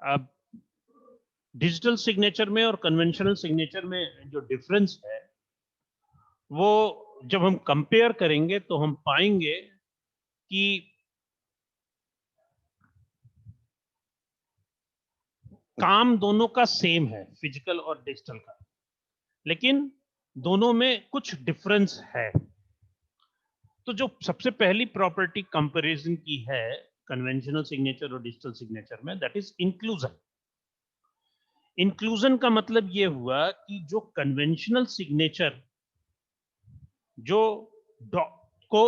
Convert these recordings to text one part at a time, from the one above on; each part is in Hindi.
अब डिजिटल सिग्नेचर में और कन्वेंशनल सिग्नेचर में जो डिफरेंस है, वो जब हम कंपेयर करेंगे तो हम पाएंगे कि काम दोनों का सेम है, फिजिकल और डिजिटल का, लेकिन दोनों में कुछ डिफरेंस है। तो जो सबसे पहली प्रॉपर्टी कंपैरिजन की है कन्वेंशनल सिग्नेचर और डिजिटल सिग्नेचर में, दैट इज इंक्लूजन। इंक्लूजन का मतलब यह हुआ कि जो कन्वेंशनल सिग्नेचर जो को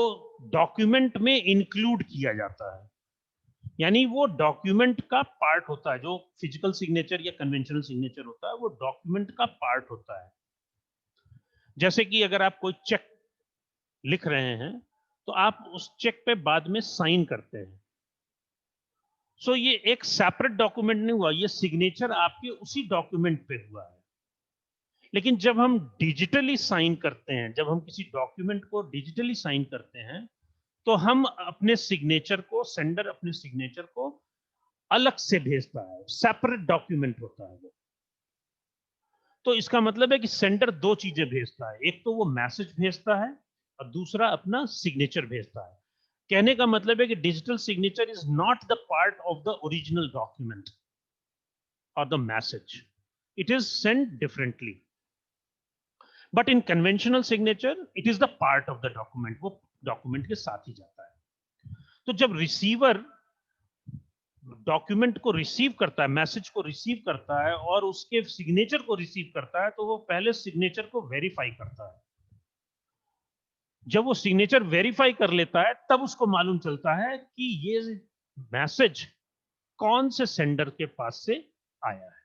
डॉक्यूमेंट में इंक्लूड किया जाता है, यानी वो डॉक्यूमेंट का पार्ट होता है। जो फिजिकल सिग्नेचर या कन्वेंशनल सिग्नेचर होता है वो डॉक्यूमेंट का पार्ट होता है। जैसे कि अगर आप कोई चेक लिख रहे हैं तो आप उस चेक पे बाद में साइन करते हैं। सो ये एक सेपरेट डॉक्यूमेंट नहीं हुआ, ये सिग्नेचर आपके उसी डॉक्यूमेंट पे हुआ है। लेकिन जब हम डिजिटली साइन करते हैं, जब हम किसी डॉक्यूमेंट को डिजिटली साइन करते हैं, तो हम अपने सिग्नेचर को, सेंडर अपने सिग्नेचर को अलग से भेजता है, सेपरेट डॉक्यूमेंट होता है वो। तो इसका मतलब है कि सेंडर दो चीजें भेजता है, एक तो वो मैसेज भेजता है और दूसरा अपना सिग्नेचर भेजता है। कहने का मतलब है कि digital signature is not the part of the original document और the message, it is send differently. But in conventional signature it is the part of the document, वो डॉक्यूमेंट के साथ ही जाता है। तो जब रिसीवर डॉक्यूमेंट को रिसीव करता है, मैसेज को रिसीव करता है और उसके सिग्नेचर को रिसीव करता है, तो वो पहले सिग्नेचर को वेरीफाई करता है। जब वो सिग्नेचर वेरीफाई कर लेता है तब उसको मालूम चलता है कि ये मैसेज कौन से सेंडर के पास से आया है।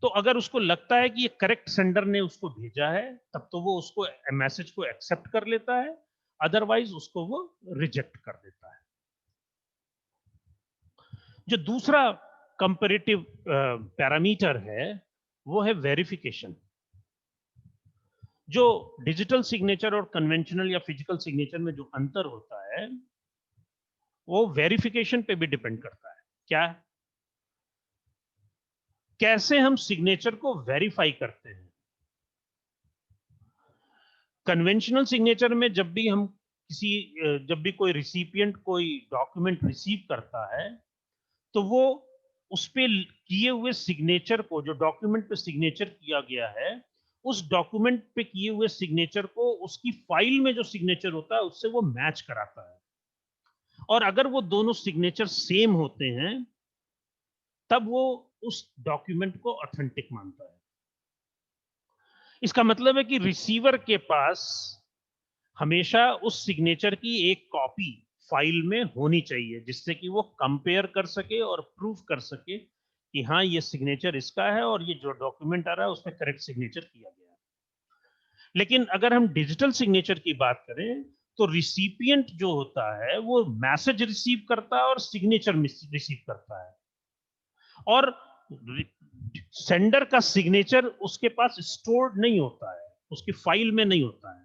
तो अगर उसको लगता है कि ये करेक्ट सेंडर ने उसको भेजा है, तब तो वो उसको मैसेज को एक्सेप्ट कर लेता है, अदरवाइज उसको वो रिजेक्ट कर देता है। जो दूसरा कंपैरेटिव पैरामीटर है वो है वेरिफिकेशन। जो डिजिटल सिग्नेचर और कन्वेंशनल या फिजिकल सिग्नेचर में जो अंतर होता है वो वेरिफिकेशन पे भी डिपेंड करता है। क्या? कैसे हम सिग्नेचर को वेरीफाई करते हैं। कन्वेंशनल सिग्नेचर में जब भी हम जब भी कोई रिसिपिएंट कोई डॉक्यूमेंट रिसीव करता है, तो वो उस पे किए हुए सिग्नेचर को, जो डॉक्यूमेंट पे सिग्नेचर किया गया है, उस डॉक्यूमेंट पे किए हुए सिग्नेचर को उसकी फाइल में जो सिग्नेचर होता है उससे वो मैच कराता है। और अगर वो दोनों सिग्नेचर सेम होते हैं तब वो उस डॉक्यूमेंट को ऑथेंटिक मानता है। इसका मतलब है कि रिसीवर के पास हमेशा उस सिग्नेचर की एक कॉपी फाइल में होनी चाहिए, जिससे कि वो कंपेयर कर सके और प्रूफ कर सके कि हाँ ये सिग्नेचर इसका है और ये जो डॉक्यूमेंट आ रहा है उसमें करेक्ट सिग्नेचर किया गया है। लेकिन अगर हम डिजिटल सिग्नेचर की बात करें तो रिसिपिएंट जो होता है वो मैसेज रिसीव करता है और सिग्नेचर रिसीव करता है, और सेंडर का सिग्नेचर उसके पास स्टोर्ड नहीं होता है, उसकी फाइल में नहीं होता है।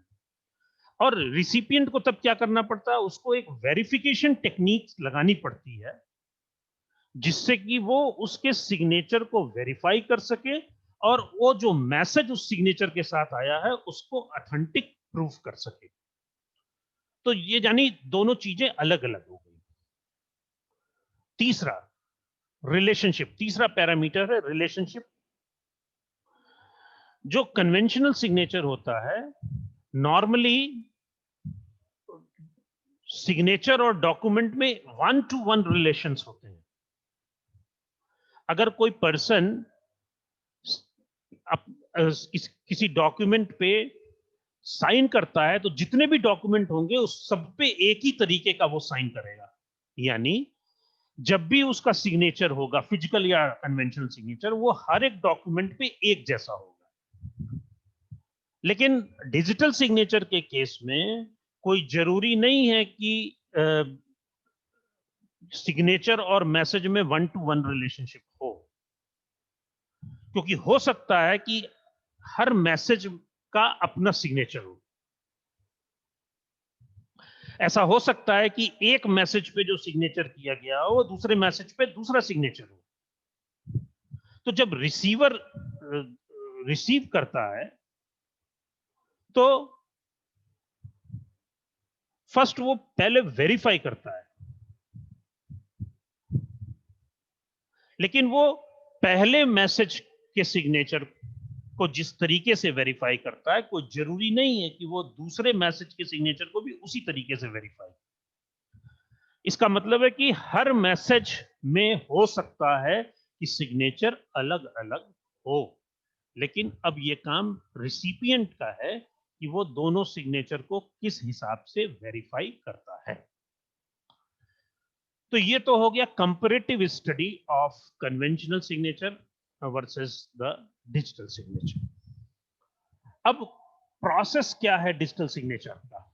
और रिसिपिएंट को तब क्या करना पड़ता है, उसको एक वेरिफिकेशन टेक्निक लगानी पड़ती है जिससे कि वो उसके सिग्नेचर को वेरीफाई कर सके और वो जो मैसेज उस सिग्नेचर के साथ आया है उसको ऑथेंटिक प्रूफ कर सके। तो ये यानी दोनों चीजें अलग अलग हो गई। तीसरा रिलेशनशिप, तीसरा पैरामीटर है रिलेशनशिप। जो कन्वेंशनल सिग्नेचर होता है, नॉर्मली सिग्नेचर और डॉक्यूमेंट में 1-to-1 रिलेशंस होते हैं। अगर कोई पर्सन किसी डॉक्यूमेंट पे साइन करता है तो जितने भी डॉक्यूमेंट होंगे उस सब पे एक ही तरीके का वो साइन करेगा। यानी जब भी उसका सिग्नेचर होगा, फिजिकल या कन्वेंशनल सिग्नेचर, वो हर एक डॉक्यूमेंट पे एक जैसा होगा। लेकिन डिजिटल सिग्नेचर के केस में कोई जरूरी नहीं है कि सिग्नेचर और मैसेज में 1-to-1 रिलेशनशिप हो, क्योंकि हो सकता है कि हर मैसेज का अपना सिग्नेचर हो। ऐसा हो सकता है कि एक मैसेज पे जो सिग्नेचर किया गया हो वो दूसरे मैसेज पे दूसरा सिग्नेचर हो। तो जब रिसीवर रिसीव करता है तो फर्स्ट वो पहले वेरीफाई करता है, लेकिन वो पहले मैसेज के सिग्नेचर को जिस तरीके से वेरीफाई करता है, कोई जरूरी नहीं है कि वो दूसरे मैसेज के सिग्नेचर को भी उसी तरीके से वेरीफाई। इसका मतलब है कि हर मैसेज में हो सकता है कि सिग्नेचर अलग अलग हो, लेकिन अब ये काम रिसिपिएंट का है कि वो दोनों सिग्नेचर को किस हिसाब से वेरीफाई करता है। तो ये तो हो गया comparative study of conventional signature versus the digital signature. अब प्रोसेस क्या है डिजिटल सिग्नेचर का?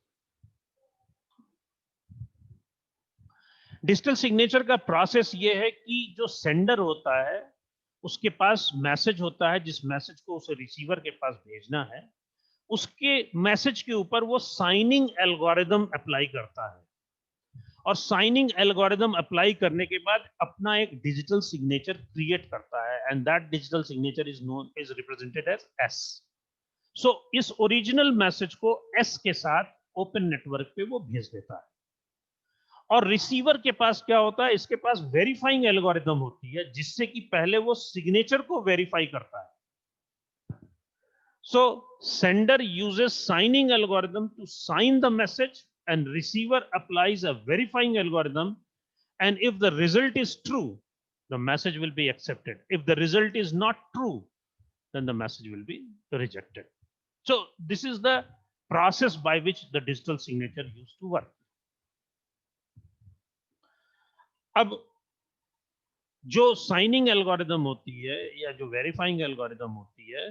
डिजिटल सिग्नेचर का प्रोसेस ये है कि जो सेंडर होता है उसके पास मैसेज होता है, जिस मैसेज को उसे रिसीवर के पास भेजना है, उसके मैसेज के ऊपर वो साइनिंग एल्गोरिदम अप्लाई करता है, और साइनिंग एल्गोरिदम अप्लाई करने के बाद अपना एक डिजिटल सिग्नेचर क्रिएट करता है, and that digital signature is represented as is. So इस ओरिजिनल मैसेज को एस के साथ ओपन नेटवर्क पे वो भेज देता है, और रिसीवर के पास क्या होता है, इसके पास वेरीफाइंग एल्गोरिदम होती है, जिससे कि पहले वो सिग्नेचर को वेरीफाई करता है। So sender uses signing algorithm to sign the message, and receiver applies a verifying algorithm, and if the result is true, the message will be accepted. If the result is not true, then the message will be rejected. So this is the process by which the digital signature used to work. अब जो साइनिंग एल्गोरिदम होती है या जो वेरीफाइंग एल्गोरिदम होती है,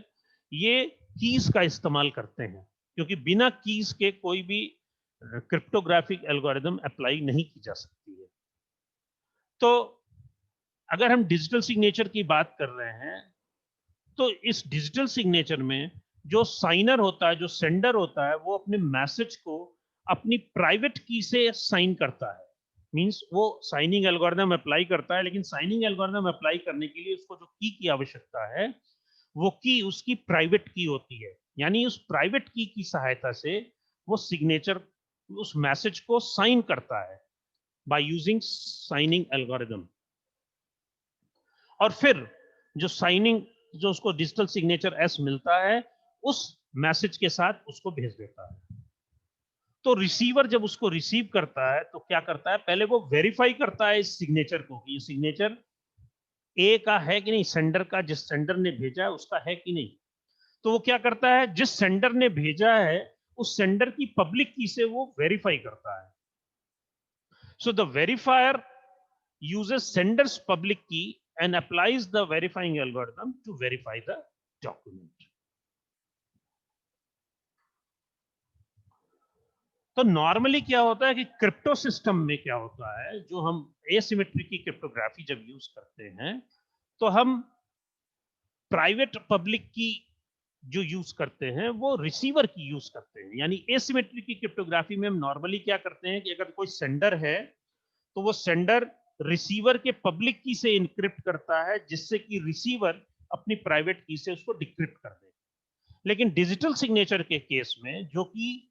ये कीज का इस्तेमाल करते हैं, क्योंकि बिना कीज के कोई भी क्रिप्टोग्राफिक एल्गोरिदम अप्लाई नहीं की जा सकती है। तो अगर हम डिजिटल सिग्नेचर की बात कर रहे हैं, तो इस डिजिटल सिग्नेचर में जो साइनर होता है, जो सेंडर होता है, वो अपने मैसेज को अपनी प्राइवेट की से साइन करता है। मींस वो साइनिंग एल्गोरिदम अप्लाई करता है, लेकिन साइनिंग एल्गोरिदम अप्लाई करने के लिए उसको जो की आवश्यकता है, वो की उसकी प्राइवेट की होती है। यानी उस प्राइवेट की सहायता से वो सिग्नेचर उस मैसेज को साइन करता है बाय यूजिंग साइनिंग एल्गोरिदम, और फिर जो साइनिंग जो उसको डिजिटल सिग्नेचर एस मिलता है, उस मैसेज के साथ उसको भेज देता है। तो रिसीवर जब उसको रिसीव करता है तो क्या करता है, पहले वो वेरीफाई करता है इस सिग्नेचर को कि ये सिग्नेचर ए का है कि नहीं, सेंडर का, जिस सेंडर ने भेजा है उसका है कि नहीं। तो वो क्या करता है, जिस सेंडर ने भेजा है उस सेंडर की पब्लिक की से वो वेरीफाई करता है। So the verifier uses sender's public key and applies the verifying algorithm to verify the document. तो नॉर्मली क्या होता है कि क्रिप्टो सिस्टम में क्या होता है, जो हम एसिमेट्रिक की क्रिप्टोग्राफी जब यूज करते हैं, तो हम प्राइवेट पब्लिक की जो यूज करते हैं वो रिसीवर की यूज करते हैं। यानी एसिमेट्रिक की क्रिप्टोग्राफी में हम नॉर्मली क्या करते हैं कि अगर कोई सेंडर है तो वो सेंडर रिसीवर के पब्लिक की से इनक्रिप्ट करता है, जिससे कि रिसीवर अपनी प्राइवेट की से उसको डिक्रिप्ट कर दे। लेकिन डिजिटल सिग्नेचर के केस में, जो कि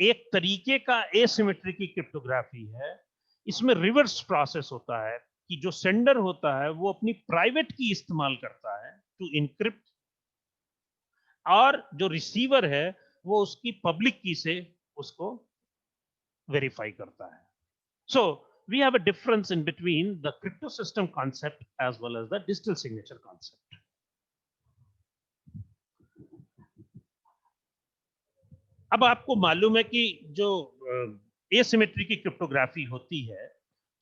एक तरीके का एसिमेट्रिक की क्रिप्टोग्राफी है, इसमें रिवर्स प्रोसेस होता है कि जो सेंडर होता है वो अपनी प्राइवेट की इस्तेमाल करता है टू इनक्रिप्ट, और जो रिसीवर है वो उसकी पब्लिक की से उसको वेरीफाई करता है। सो we have a difference in between the crypto system concept as well as the digital signature concept. अब आपको मालूम है कि जो एसिमेट्रिक की क्रिप्टोग्राफी होती है,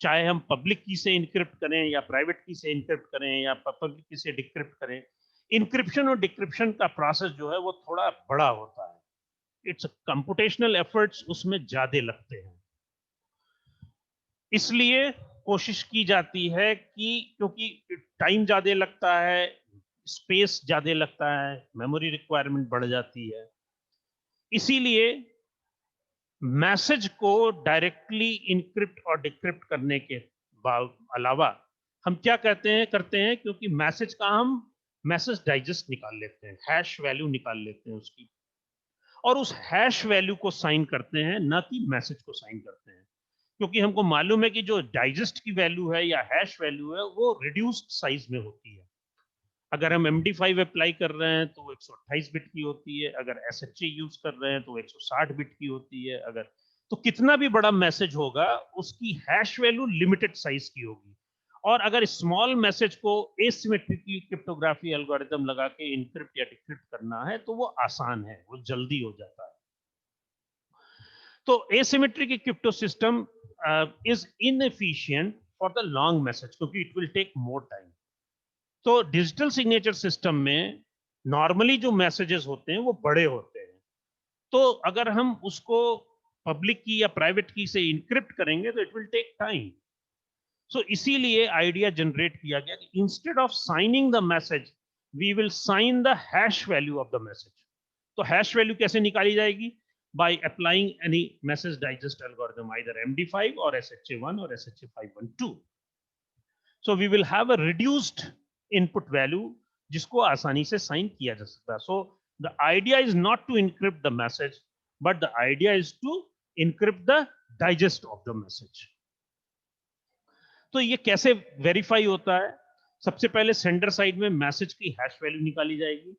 चाहे हम पब्लिक की से इनक्रिप्ट करें या प्राइवेट की से इनक्रिप्ट करें या पब्लिक की से डिक्रिप्ट करें, इनक्रिप्शन और डिक्रिप्शन का प्रोसेस जो है वो थोड़ा बड़ा होता है। इट्स कंप्यूटेशनल एफर्ट्स उसमें ज्यादा लगते हैं, इसलिए कोशिश की जाती है कि क्योंकि टाइम ज्यादा लगता है, स्पेस ज्यादा लगता है, मेमोरी रिक्वायरमेंट बढ़ जाती है, इसीलिए मैसेज को डायरेक्टली इनक्रिप्ट और डिक्रिप्ट करने के अलावा हम क्या करते हैं, क्योंकि मैसेज का हम मैसेज डाइजेस्ट निकाल लेते हैं, हैश वैल्यू निकाल लेते हैं उसकी, और उस हैश वैल्यू को साइन करते हैं, ना कि मैसेज को साइन करते हैं, क्योंकि हमको मालूम है कि जो डाइजेस्ट की वैल्यू है या हैश वैल्यू है वो रिड्यूस्ड साइज में होती है। अगर हम MD5 अप्लाई कर रहे हैं तो वो 128 बिट की होती है, अगर SHA यूज कर रहे हैं तो 160 बिट की होती है, अगर तो कितना भी बड़ा मैसेज होगा उसकी हैश वैल्यू लिमिटेड साइज की होगी। और अगर स्मॉल मैसेज को एसिमेट्रिक क्रिप्टोग्राफी एल्गोरिथम लगा के इनक्रिप्ट या डिक्रिप्ट करना है तो वो आसान है, वो जल्दी हो जाता है। तो asymmetric crypto system is inefficient for the long message क्योंकि it will take more time। तो डिजिटल सिग्नेचर सिस्टम में नॉर्मली जो मैसेजेस होते हैं वो बड़े होते हैं, तो अगर हम उसको पब्लिक की या प्राइवेट की से इनक्रिप्ट करेंगे तो it will take time. So इसीलिए आइडिया जनरेट किया गया कि instead of signing the message we will sign the hash value of the message. तो हैश वैल्यू कैसे निकाली जाएगी? by applying any message digest algorithm, either MD5 or SHA1 or SHA512। so we will have a reduced input value जिसको आसानी से साइन किया जा सकता है। so the idea is not to encrypt the message but the idea is to encrypt the digest of the message। तो ये कैसे वेरीफाई होता है? सबसे पहले सेंडर साइड में मैसेज की हैश वैल्यू निकाली जाएगी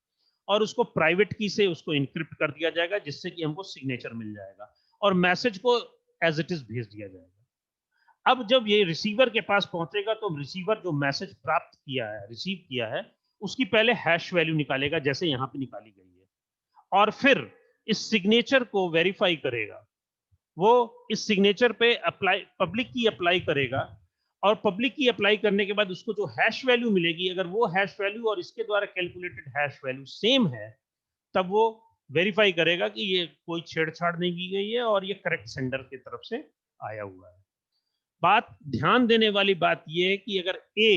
और उसको प्राइवेट की से उसको इनक्रिप्ट कर दिया जाएगा जिससे कि हमको सिग्नेचर मिल जाएगा और मैसेज को एज इट इज भेज दिया जाएगा। अब जब ये रिसीवर के पास पहुंचेगा तो रिसीवर जो मैसेज प्राप्त किया है, रिसीव किया है, उसकी पहले हैश वैल्यू निकालेगा जैसे यहां पे निकाली गई है और फिर इस सिग्नेचर को वेरीफाई करेगा। वो इस सिग्नेचर पे अप्लाई पब्लिक की अप्लाई करेगा और पब्लिक की अप्लाई करने के बाद उसको जो हैश वैल्यू मिलेगी, अगर वो हैश वैल्यू और इसके द्वारा कैलकुलेटेड हैश वैल्यू सेम है तब वो वेरीफाई करेगा कि ये कोई छेड़छाड़ नहीं की गई है और ये करेक्ट सेंडर की तरफ से आया हुआ है। बात ध्यान देने वाली बात ये है कि अगर ए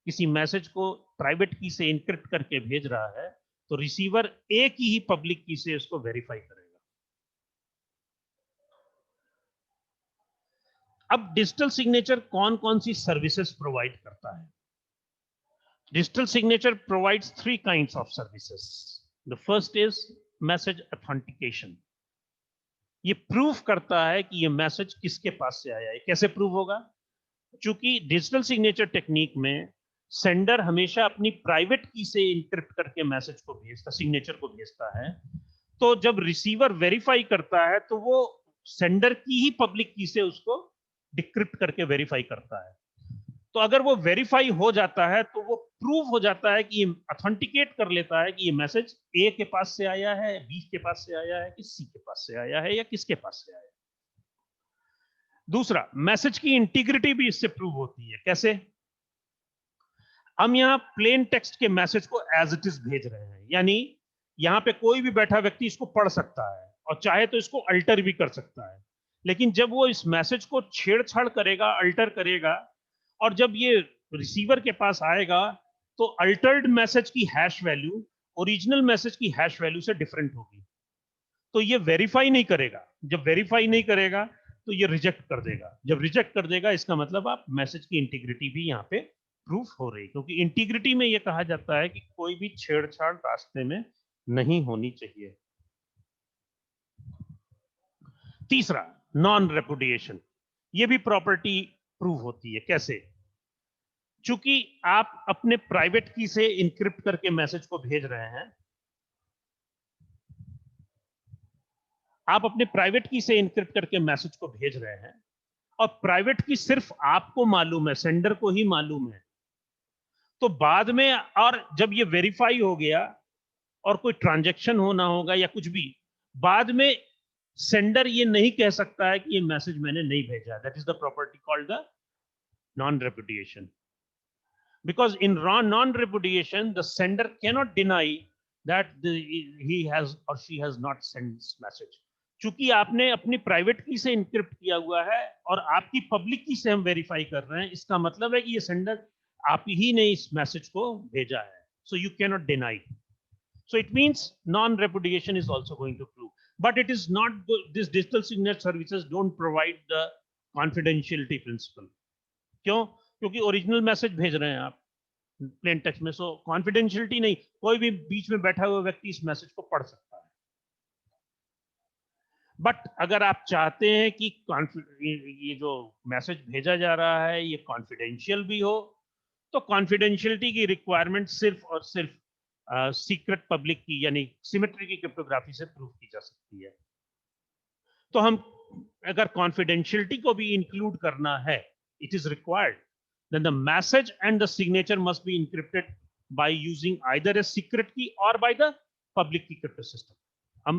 किसी मैसेज को प्राइवेट की से इनक्रिप्ट करके भेज रहा है तो रिसीवर ए की ही पब्लिक की से उसको वेरीफाई करेगा। अब डिजिटल सिग्नेचर कौन कौन सी सर्विसेज प्रोवाइड करता है? Digital signature provides three kinds of services. The first is message authentication। ये प्रूफ करता है कि ये मैसेज किसके पास से आया है। कैसे प्रूफ होगा? चूंकि डिजिटल सिग्नेचर टेक्निक में सेंडर हमेशा अपनी प्राइवेट की से इनक्रिप्ट करके मैसेज को भेजता, सिग्नेचर को भेजता है, तो जब रिसीवर वेरीफाई करता है तो वो सेंडर की ही पब्लिक की से उसको डिक्रिप्ट करके वेरीफाई करता है। तो अगर वो वेरीफाई हो जाता है तो वो प्रूव हो जाता है कि ये ऑथेंटिकेट कर लेता है कि ये मैसेज ए के पास से आया है, बी के पास से आया है, कि सी के पास से आया है या किसके पास से आया है। दूसरा, मैसेज की इंटीग्रिटी भी इससे प्रूव होती है। कैसे? हम यहां प्लेन टेक्स्ट के मैसेज को एज इट इज भेज रहे हैं, यानी यहां पे कोई भी बैठा व्यक्ति इसको पढ़ सकता है और चाहे तो इसको अल्टर भी कर सकता है। लेकिन जब वो इस मैसेज को छेड़छाड़ करेगा, अल्टर करेगा, और जब ये रिसीवर के पास आएगा तो अल्टर्ड मैसेज की हैश वैल्यू ओरिजिनल मैसेज की हैश वैल्यू से डिफरेंट होगी, तो ये वेरीफाई नहीं करेगा। जब वेरीफाई नहीं करेगा तो ये रिजेक्ट कर देगा। जब रिजेक्ट कर देगा इसका मतलब आप मैसेज की इंटीग्रिटी भी यहाँ पे प्रूफ हो रही, क्योंकि इंटीग्रिटी में ये कहा जाता है कि कोई भी छेड़छाड़ रास्ते में नहीं होनी चाहिए। तीसरा, नॉन रेपुडिएशन। ये भी प्रॉपर्टी प्रूव होती है। कैसे? चूंकि आप अपने प्राइवेट की से इनक्रिप्ट करके मैसेज को भेज रहे हैं, आप अपने प्राइवेट की से इनक्रिप्ट करके मैसेज को भेज रहे हैं और प्राइवेट की सिर्फ आपको मालूम है, सेंडर को ही मालूम है, तो बाद में और जब ये वेरीफाई हो गया और कोई ट्रांजैक्शन होना होगा या कुछ भी, बाद में सेंडर ये नहीं कह सकता है कि ये मैसेज मैंने नहीं भेजा। That is the property called the non repudiation. Because in non-repudiation, the sender cannot deny that he has or she has not sent this message। चूंकि आपने अपनी प्राइवेट की से इनक्रिप्ट किया हुआ है और आपकी पब्लिक की से हम वेरीफाई कर रहे हैं, इसका मतलब है कि ये सेंडर आप ही ने इस मैसेज को भेजा है। So you cannot deny। So it means non-repudiation is also going to prove, but it is not this digital signature services don't provide the confidentiality principle। क्यों? क्योंकि ओरिजिनल मैसेज भेज रहे हैं आप, प्लेन टेक्स्ट में। सो कॉन्फिडेंशियलिटी नहीं, कोई भी बीच में बैठा हुआ व्यक्ति इस मैसेज को पढ़ सकता है। बट अगर आप चाहते हैं कि ये जो मैसेज भेजा जा रहा है ये कॉन्फिडेंशियल भी हो, तो कॉन्फिडेंशियलिटी की रिक्वायरमेंट सिर्फ और सिर्फ सीक्रेट पब्लिक की यानी सिमेट्री की क्रिप्टोग्राफी से प्रूव की जा सकती है। तो हम अगर कॉन्फिडेंशियलिटी को भी इंक्लूड करना है, it is required, then the message and the signature must be encrypted by using either a secret key or by the public key crypto system. हम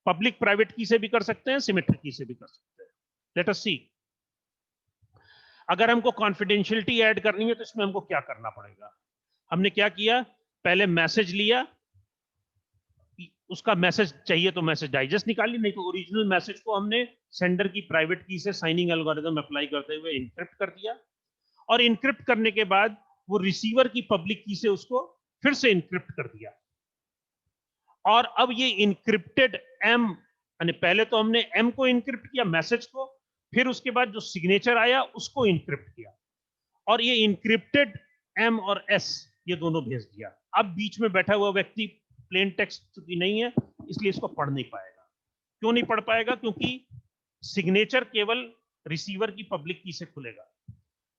पब्लिक प्राइवेट की से भी कर सकते हैं, सिमेट्रिक की से भी कर सकते हैं। लेट अस सी, अगर हमको कॉन्फिडेंशियलिटी ऐड करनी है तो इसमें हमको क्या करना पड़ेगा। हमने क्या किया, पहले मैसेज लिया, उसका मैसेज चाहिए तो मैसेज डाइजेस्ट निकाल ली, नहीं तो ओरिजिनल मैसेज को हमने सेंडर की प्राइवेट की से साइनिंग एल्गोरिथम अप्लाई करते हुए इनक्रिप्ट कर दिया, और इनक्रिप्ट करने के बाद वो रिसीवर की पब्लिक की से उसको फिर से इनक्रिप्ट कर दिया। और अब ये इनक्रिप्टेड एम, यानी पहले तो हमने एम को इनक्रिप्ट किया मैसेज को, फिर उसके बाद जो सिग्नेचर आया उसको इनक्रिप्ट किया, और ये इनक्रिप्टेड एम और एस ये दोनों भेज दिया। अब बीच में बैठा हुआ व्यक्ति प्लेन टेक्स्ट चूंकि नहीं है इसलिए इसको पढ़ नहीं पाएगा। क्यों नहीं पढ़ पाएगा? क्योंकि सिग्नेचर केवल रिसीवर की पब्लिक की से खुलेगा।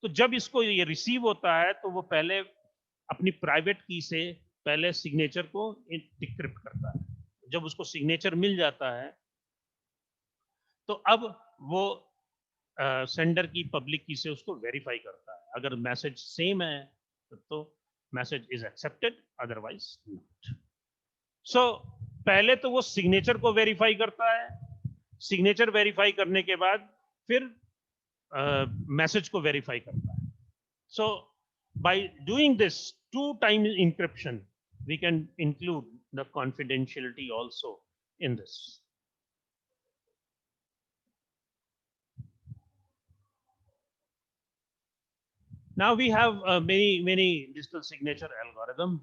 तो जब इसको ये रिसीव होता है तो वो पहले अपनी प्राइवेट की से पहले सिग्नेचर को डिक्रिप्ट करता है। जब उसको सिग्नेचर मिल जाता है तो अब वो सेंडर की पब्लिक की से उसको वेरीफाई करता है। अगर मैसेज सेम है तो message is accepted, otherwise not. So पहले तो वो सिग्नेचर को वेरीफाई करता है, सिग्नेचर वेरीफाई करने के बाद फिर मैसेज को वेरीफाई करता है। So by doing this two-time encryption, we can include the confidentiality also in this. Now we have many digital signature algorithm.